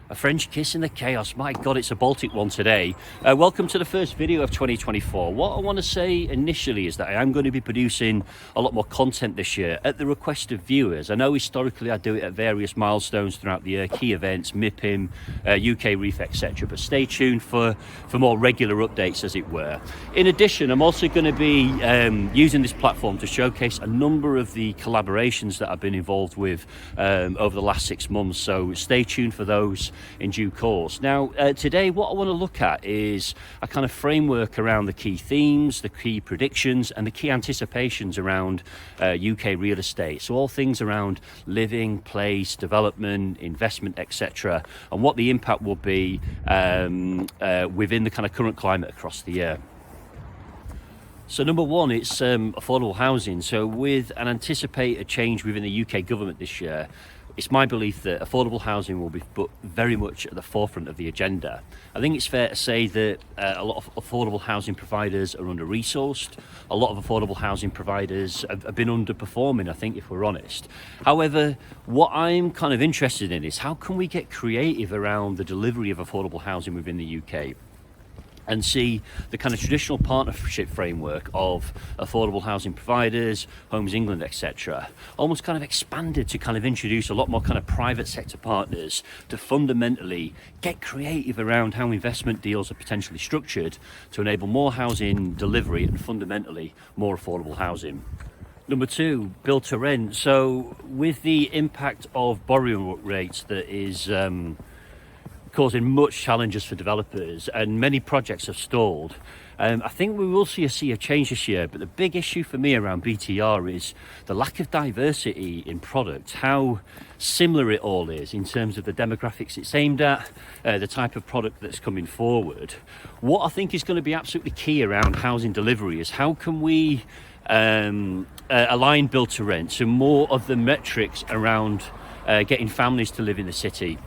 A French kiss in the chaos. My God, it's a Baltic one today. Welcome to the first video of 2024. What I want to say initially is that I am going to be producing a lot more content this year at the request of viewers. I know historically I do it at various milestones throughout the year, key events, MIPIM, UK Reef, etc. But stay tuned for more regular updates, as it were. In addition, I'm also going to be using this platform to showcase a number of the collaborations that I've been involved with over the last 6 months. So stay tuned for those in due course. Now, today what I want to look at is a kind of framework around the key themes, the key predictions and the key anticipations around UK real estate. So all things around living, place, development, investment, etc., and what the impact will be within the kind of current climate across the year. So number one, it's affordable housing. So with an anticipated change within the UK government this year, it's my belief that affordable housing will be put very much at the forefront of the agenda. I think it's fair to say that a lot of affordable housing providers are under-resourced. A lot of affordable housing providers have been underperforming, I think, if we're honest. However, what I'm kind of interested in is how can we get creative around the delivery of affordable housing within the UK? And see the kind of traditional partnership framework of affordable housing providers, Homes England, etc., almost kind of expanded to kind of introduce a lot more kind of private sector partners to fundamentally get creative around how investment deals are potentially structured to enable more housing delivery and fundamentally more affordable housing. Number two, build to rent. So with the impact of borrowing rates that is causing much challenges for developers and many projects have stalled, I think we will see a change this year. But the big issue for me around BTR is the lack of diversity in product, how similar it all is in terms of the demographics it's aimed at, the type of product that's coming forward. What I think is going to be absolutely key around housing delivery is how can we align build to rent to more of the metrics around getting families to live in the city.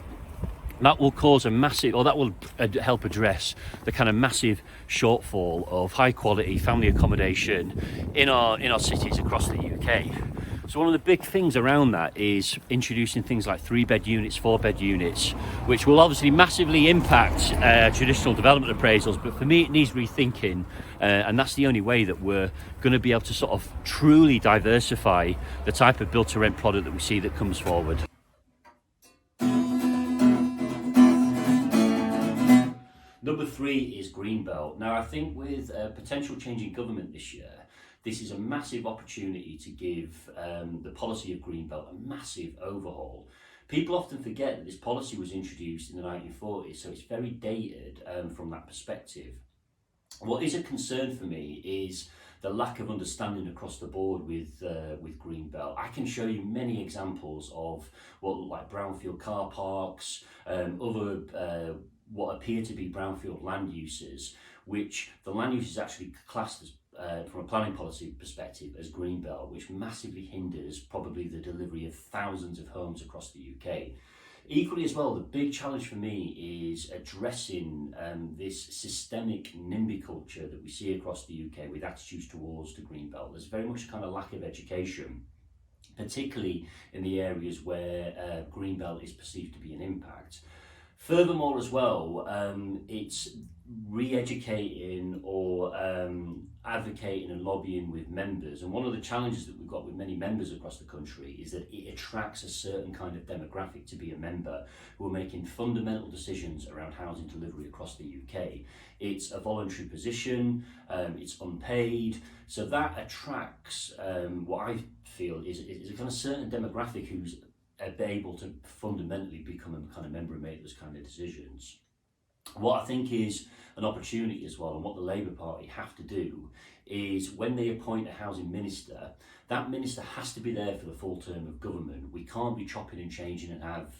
That will cause a massive, or that will help address the kind of massive shortfall of high quality family accommodation in our cities across the UK. So one of the big things around that is introducing things like 3-bed units, 4-bed units, which will obviously massively impact traditional development appraisals. But for me, it needs rethinking, and that's the only way that we're going to be able to sort of truly diversify the type of build to rent product that we see that comes forward. Number three is Greenbelt. Now, I think with a potential change in government this year, this is a massive opportunity to give the policy of Greenbelt a massive overhaul. People often forget that this policy was introduced in the 1940s, so it's very dated from that perspective. What is a concern for me is the lack of understanding across the board with Greenbelt. I can show you many examples of what look like brownfield car parks, other what appear to be brownfield land uses, which the land use is actually classed as, from a planning policy perspective, as Greenbelt, which massively hinders probably the delivery of thousands of homes across the UK. Equally as well, the big challenge for me is addressing this systemic NIMBY culture that we see across the UK with attitudes towards the Greenbelt. There's very much a kind of lack of education, particularly in the areas where Greenbelt is perceived to be an impact. Furthermore as well, it's re-educating or advocating and lobbying with members. And one of the challenges that we've got with many members across the country is that it attracts a certain kind of demographic to be a member who are making fundamental decisions around housing delivery across the UK. It's a voluntary position, it's unpaid, so that attracts what I feel is a kind of certain demographic who's able to fundamentally become a kind of member and make those kind of decisions. What I think is an opportunity as well, and what the Labour Party have to do, is when they appoint a housing minister, that minister has to be there for the full term of government. We can't be chopping and changing and have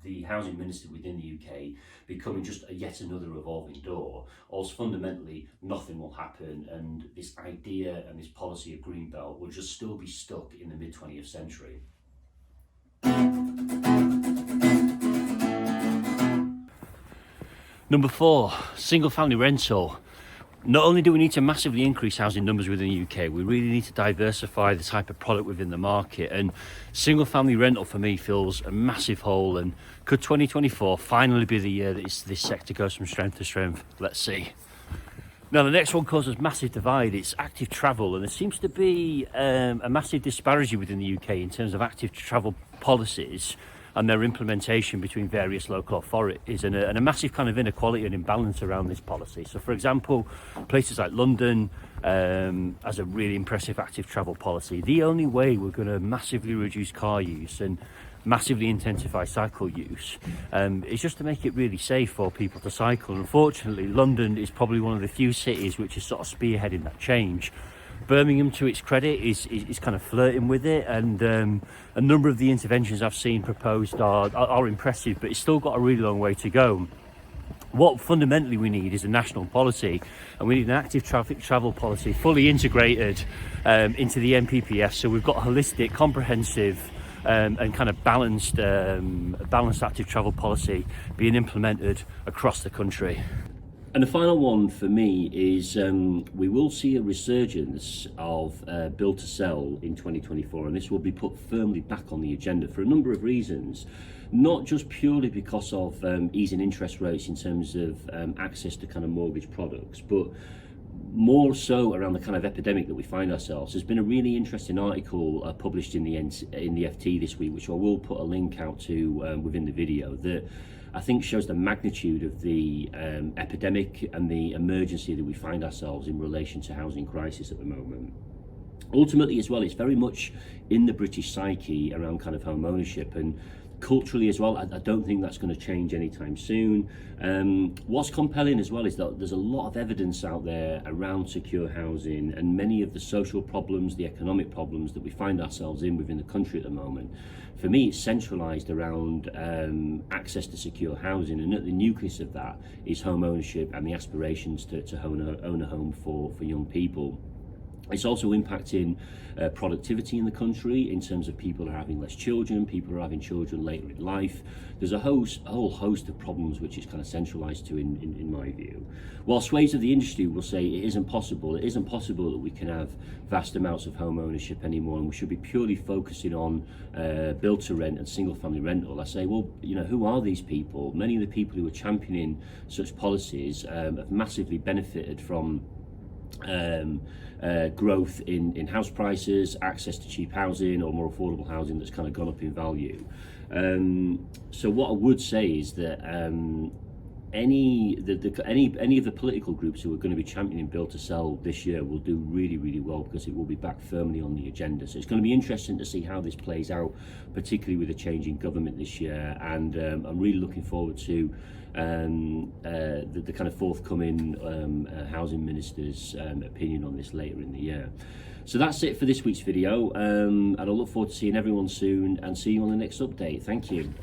the housing minister within the UK becoming just yet another revolving door, or else fundamentally nothing will happen, and this idea and this policy of Greenbelt will just still be stuck in the mid-20th century. Number four, single family rental. Not only do we need to massively increase housing numbers within the UK, we really need to diversify the type of product within the market. And single family rental for me fills a massive hole. And could 2024 finally be the year that this sector goes from strength to strength? Let's see. Now, the next one causes massive divide. It's active travel, and there seems to be a massive disparity within the UK in terms of active travel policies and their implementation between various local authorities, and a massive kind of inequality and imbalance around this policy. So, for example, places like London has a really impressive active travel policy. The only way we're going to massively reduce car use and massively intensify cycle use is just to make it really safe for people to cycle. Unfortunately, London is probably one of the few cities which is sort of spearheading that change. Birmingham, to its credit, is kind of flirting with it, and a number of the interventions I've seen proposed are impressive, but it's still got a really long way to go. What fundamentally we need is a national policy, and we need an active traffic travel policy fully integrated into the NPPF, so we've got a holistic, comprehensive and kind of balanced active travel policy being implemented across the country. And the final one for me is we will see a resurgence of build to sell in 2024, and this will be put firmly back on the agenda for a number of reasons, not just purely because of easing interest rates in terms of access to kind of mortgage products, but more so around the kind of epidemic that we find ourselves. There's been a really interesting article published in the FT this week, which I will put a link out to within the video, that I think shows the magnitude of the epidemic and the emergency that we find ourselves in relation to housing crisis at the moment. Ultimately as well, it's very much in the British psyche around kind of home ownership, and culturally as well, I don't think that's going to change anytime soon. What's compelling as well is that there's a lot of evidence out there around secure housing, and many of the social problems, the economic problems that we find ourselves in within the country at the moment, for me it's centralised around access to secure housing, and at the nucleus of that is home ownership and the aspirations to own a home for young people. It's also impacting productivity in the country in terms of people are having less children, people are having children later in life. There's a whole host of problems which is kind of centralised to in my view. While swathes of the industry will say it isn't possible that we can have vast amounts of home ownership anymore, and we should be purely focusing on build to rent and single family rental. I say, well, you know, who are these people? Many of the people who are championing such policies have massively benefited from growth in house prices, access to cheap housing or more affordable housing that's kind of gone up in value. So what I would say is that any of the political groups who are going to be championing build to sell this year will do really, really well, because it will be back firmly on the agenda. So it's going to be interesting to see how this plays out, particularly with the change in government this year, and I'm really looking forward to the kind of forthcoming housing minister's opinion on this later in the year. So that's it for this week's video, and I look forward to seeing everyone soon and see you on the next update. Thank you.